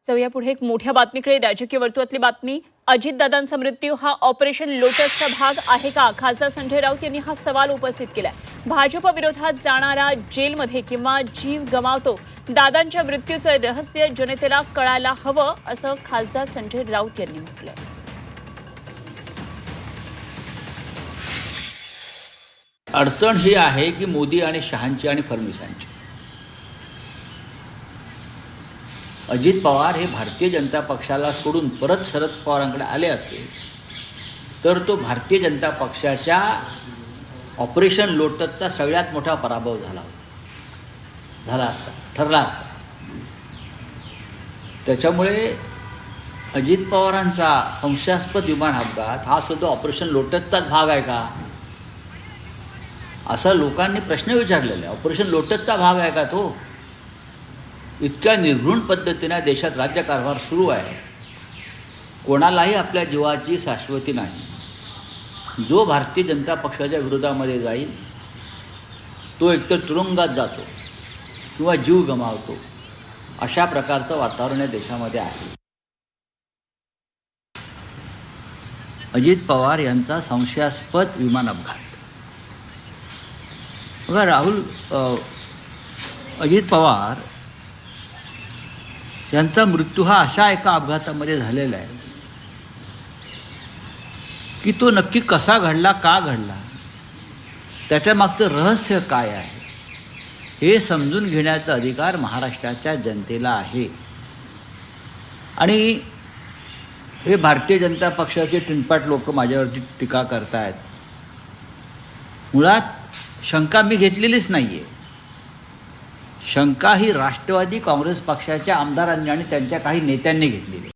जाऊया पुढे एक मोठ्या बातमीकडे. राजकीय वर्तुळातली बातमी. अजितदादांचा मृत्यू हा ऑपरेशन लोटसचा भाग आहे का? खासदार संजय राऊत यांनी हा सवाल उपस्थित केलाय. भाजप विरोधात जाणारा जेलमध्ये किंवा जीव गमावतो. दादांच्या मृत्यूचं रहस्य जनतेला कळायला हवं असं खासदार संजय राऊत यांनी म्हटलंय. अडचण ही आहे की मोदी आणि शहांची आणि फडणवीसांची. अजित पवार हे भारतीय जनता पक्षाला सोडून परत शरद पवारांकडे आले असते तर तो भारतीय जनता पक्षाच्या ऑपरेशन लोटसचा सगळ्यात मोठा पराभव ठरला असता. त्याच्यामुळे अजित पवारांचा संशयास्पद विमान अपघात हा सुद्धा ऑपरेशन लोटसचाच भाग आहे का असं लोकांनी प्रश्न विचारलेला आहे. ऑपरेशन लोटसचा भाग आहे का तो? इतक्या निर्घृण पद्धतीने देशात राज्यकारभार सुरू आहे. कोणालाही आपल्या जीवाची शाश्वती नाही. जो भारतीय जनता पक्षाच्या विरोधामध्ये जाईल तो एकतर तुरुंगात जातो किंवा जीव गमावतो. अशा प्रकारचं वातावरण या देशामध्ये आहे. अजित पवार यांचा संशयास्पद विमान अपघात. बघा राहुल, अजित पवार यांचा मृत्यू हा अशा एका अपघातामध्ये झालेला आहे की तो नक्की कसा घडला, का घडला, त्याच्या मागचं रहस्य काय आहे हे समजून घेण्याचा अधिकार महाराष्ट्राच्या जनतेला आहे. आणि हे भारतीय जनता पक्षाचे टिनपाट लोक माझ्यावरती टीका करतायत. मुळात शंका मी घेतलेलीच नाही आहे. शंका ही राष्ट्रवादी काँग्रेस पक्षाच्या आमदारांनी आणि त्यांच्या काही नेत्यांनी घेतलेली.